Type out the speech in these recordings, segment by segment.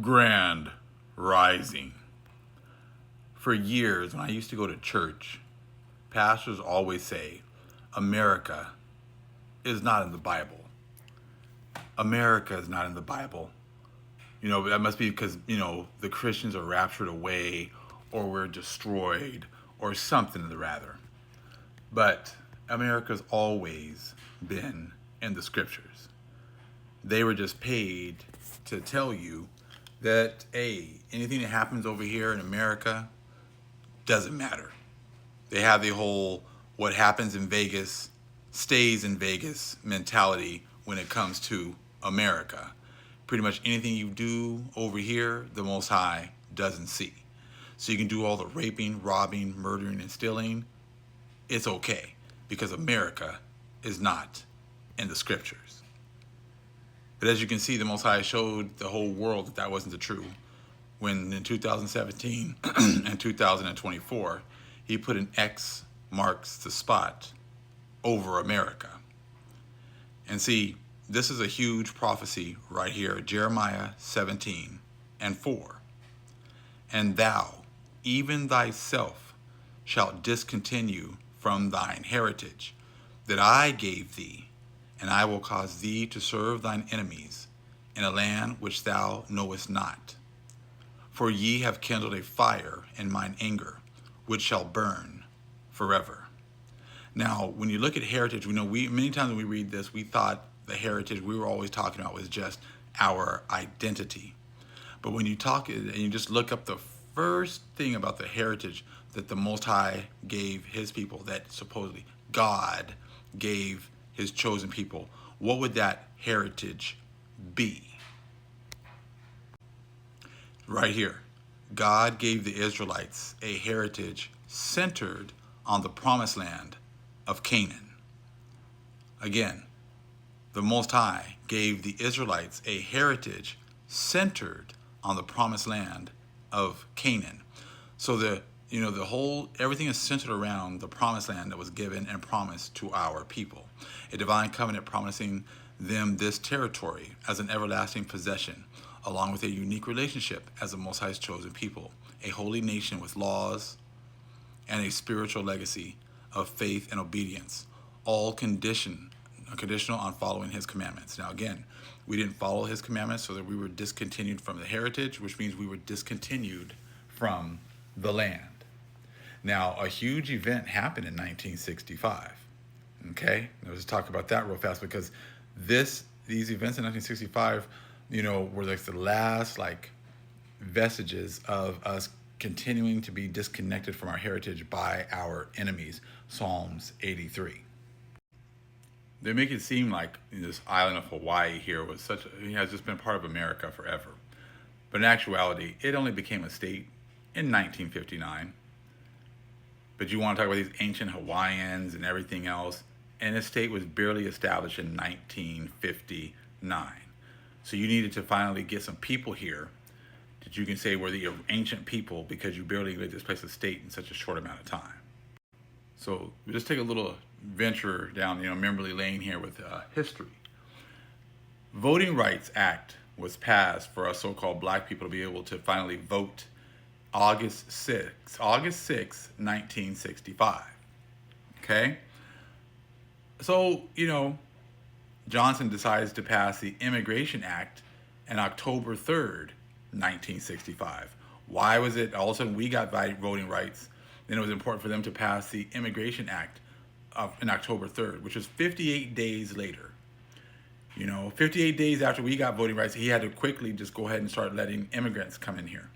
Grand Rising. For years, when I used to go to church, pastors always say, America is not in the Bible. America is not in the Bible. That must be because, the Christians are raptured away or we're destroyed or something of the rather. But America's always been in the scriptures. They were just paid to tell you that, hey, anything that happens over here in America doesn't matter. They have the whole what happens in Vegas stays in Vegas mentality when it comes to America. Pretty much anything you do over here, the Most High doesn't see. So you can do all the raping, robbing, murdering, and stealing. It's okay because America is not in the scriptures. But as you can see, the Most High showed the whole world that wasn't the truth when in 2017 and 2024, he put an X marks the spot over America. And see, this is a huge prophecy right here, Jeremiah 17:4. And thou, even thyself, shalt discontinue from thine heritage that I gave thee, and I will cause thee to serve thine enemies in a land which thou knowest not. For ye have kindled a fire in mine anger, which shall burn forever. Now, when you look at heritage, we many times when we read this, we thought the heritage we were always talking about was just our identity. But when you talk and you just look up the first thing about the heritage that the Most High gave his people, that supposedly God gave his chosen people, what would that heritage be? Right here, God gave the Israelites a heritage centered on the promised land of Canaan. Again, the Most High gave the Israelites a heritage centered on the promised land of Canaan. So everything is centered around the promised land that was given and promised to our people. A divine covenant promising them this territory as an everlasting possession, along with a unique relationship as the Most High's chosen people, a holy nation with laws and a spiritual legacy of faith and obedience, all conditional on following his commandments. Now again, we didn't follow his commandments, so that we were discontinued from the heritage, which means we were discontinued from the land. Now, a huge event happened in 1965. Okay, let's talk about that real fast, because these events in 1965, were like the last vestiges of us continuing to be disconnected from our heritage by our enemies. Psalms 83. They make it seem like this island of Hawaii here has just been part of America forever. But in actuality, it only became a state in 1959. But you want to talk about these ancient Hawaiians and everything else, and the state was barely established in 1959. So you needed to finally get some people here that you can say were the ancient people, because you barely let this place a state in such a short amount of time. So we just take a little venture down, memory lane here with history. Voting Rights Act was passed for us so-called black people to be able to finally vote August 6, 1965. Okay? So, Johnson decides to pass the Immigration Act on October 3rd, 1965. Why was it all of a sudden we got voting rights? Then it was important for them to pass the Immigration Act on October 3rd, which was 58 days later. 58 days after we got voting rights, he had to quickly just go ahead and start letting immigrants come in here.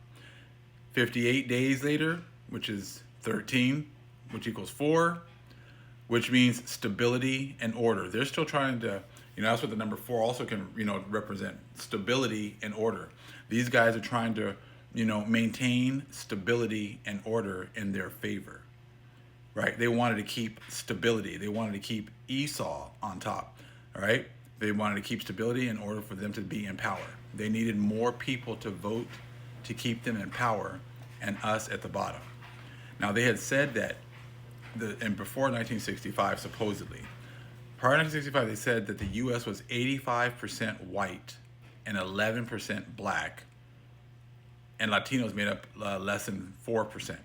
58 days later, which is 13, which equals 4, which means stability and order. They're still trying to, that's what the number 4 also can, represent, stability and order. These guys are trying to, maintain stability and order in their favor, right? They wanted to keep stability. They wanted to keep Esau on top, all right? They wanted to keep stability in order for them to be in power. They needed more people to vote to keep them in power and us at the bottom. Now, they had said that and before 1965, supposedly, prior to 1965, they said that the U.S. was 85% white and 11% black and Latinos made up less than 4%.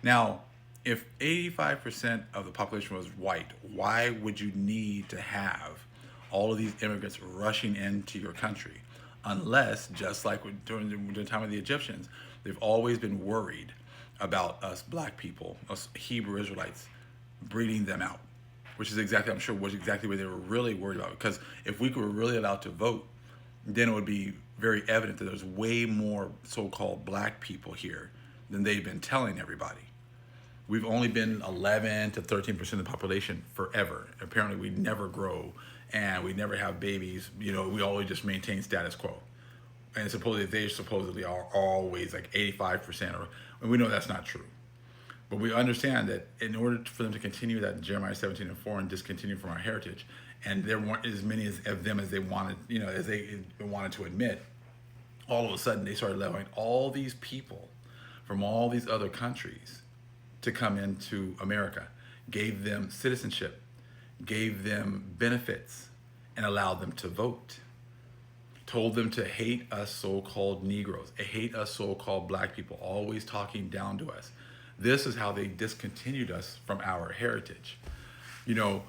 Now, if 85% of the population was white, why would you need to have all of these immigrants rushing into your country? Unless, just like during the time of the Egyptians, they've always been worried about us black people, us Hebrew Israelites, breeding them out, which is exactly, I'm sure, was exactly what they were really worried about. Because if we were really allowed to vote, then it would be very evident that there's way more so-called black people here than they've been telling everybody. We've only been 11 to 13% of the population forever. Apparently, we never grow and we never have babies. You know, we always just maintain status quo. And supposedly they supposedly are always like 85%, and we know that's not true. But we understand that in order for them to continue that Jeremiah 17:4 and discontinue from our heritage, and there weren't as many of them as they wanted, you know, as they wanted to admit, all of a sudden they started allowing all these people from all these other countries to come into America, gave them citizenship, gave them benefits, and allowed them to vote. Told them to hate us so-called Negroes, hate us so-called black people, always talking down to us. This is how they discontinued us from our heritage. You know,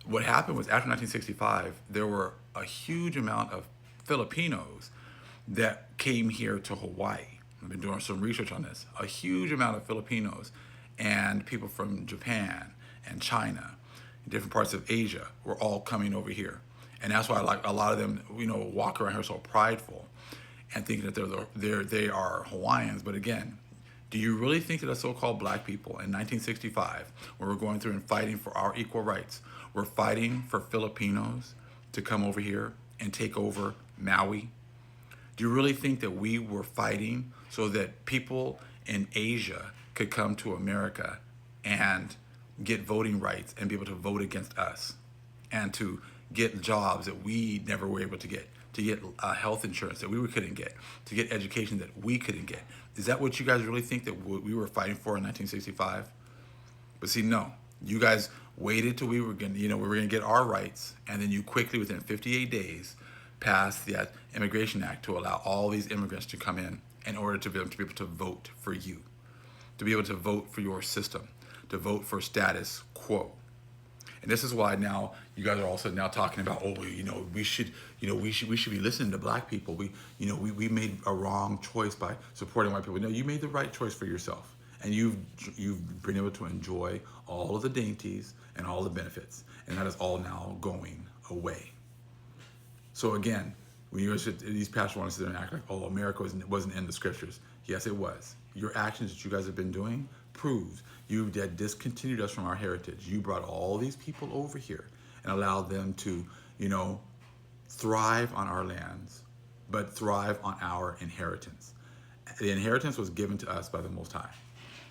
what happened was after 1965, there were a huge amount of Filipinos that came here to Hawaii. I've been doing some research on this. A huge amount of Filipinos and people from Japan and China, different parts of Asia, were all coming over here. And that's why, like, a lot of them, you know, walk around here so prideful and thinking that they are Hawaiians. But again, do you really think that the so-called black people in 1965, when we're going through and fighting for our equal rights, we're fighting for Filipinos to come over here and take over Maui? Do you really think that we were fighting so that people in Asia could come to America and get voting rights and be able to vote against us, and to get jobs that we never were able to get health insurance that we couldn't get, to get education that we couldn't get? Is that what you guys really think that we were fighting for in 1965? But see, no. You guys waited till we were gonna get our rights, and then you quickly, within 58 days, passed the Immigration Act to allow all these immigrants to come in order to be able to vote for you, to be able to vote for your system, to vote for status quo. And this is why now you guys are also now talking about, oh, we should be listening to black people. We made a wrong choice by supporting white people. No, you made the right choice for yourself, and you've been able to enjoy all of the dainties and all the benefits, and that is all now going away. So again, when these pastors want to sit there and act like, oh, America wasn't in the scriptures. Yes, it was. Your actions that you guys have been doing proves you had discontinued us from our heritage. You brought all these people over here and allowed them to, thrive on our lands, but thrive on our inheritance. The inheritance was given to us by the Most High.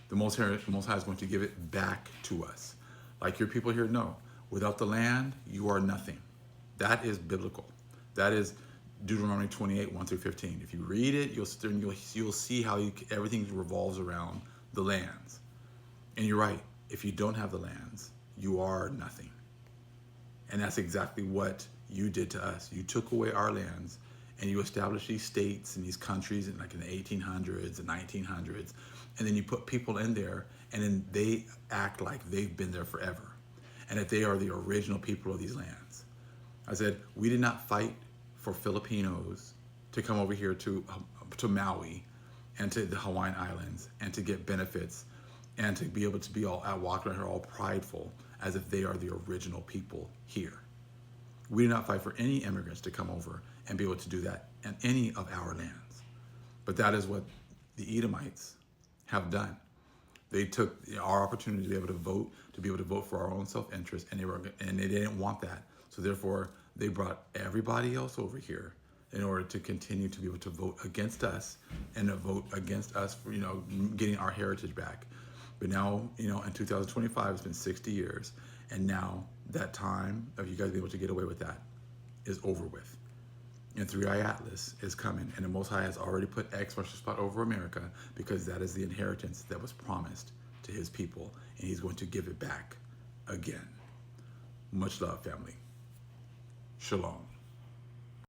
The Most High is going to give it back to us. Like your people here know, without the land, you are nothing. That is biblical. That is Deuteronomy 28, 1 through 15. If you read it, you'll see how everything revolves around the lands. And you're right. If you don't have the lands, you are nothing. And that's exactly what you did to us. You took away our lands, and you established these states and these countries in the 1800s and 1900s. And then you put people in there, and then they act like they've been there forever, and that they are the original people of these lands. I said, we did not fight for Filipinos to come over here to Maui and to the Hawaiian Islands and to get benefits and to be able to be walk around here all prideful as if they are the original people here. We did not fight for any immigrants to come over and be able to do that in any of our lands. But that is what the Edomites have done. They took our opportunity to be able to vote for our own self-interest, and they didn't want that. So therefore, they brought everybody else over here in order to continue to be able to vote against us and to vote against us for, getting our heritage back. But now, in 2025, it's been 60 years, and now that time of you guys being able to get away with that is over with. And 3i Atlas is coming, and the Most High has already put X marks the spot over America, because that is the inheritance that was promised to his people, and he's going to give it back again. Much love, family. Shalom.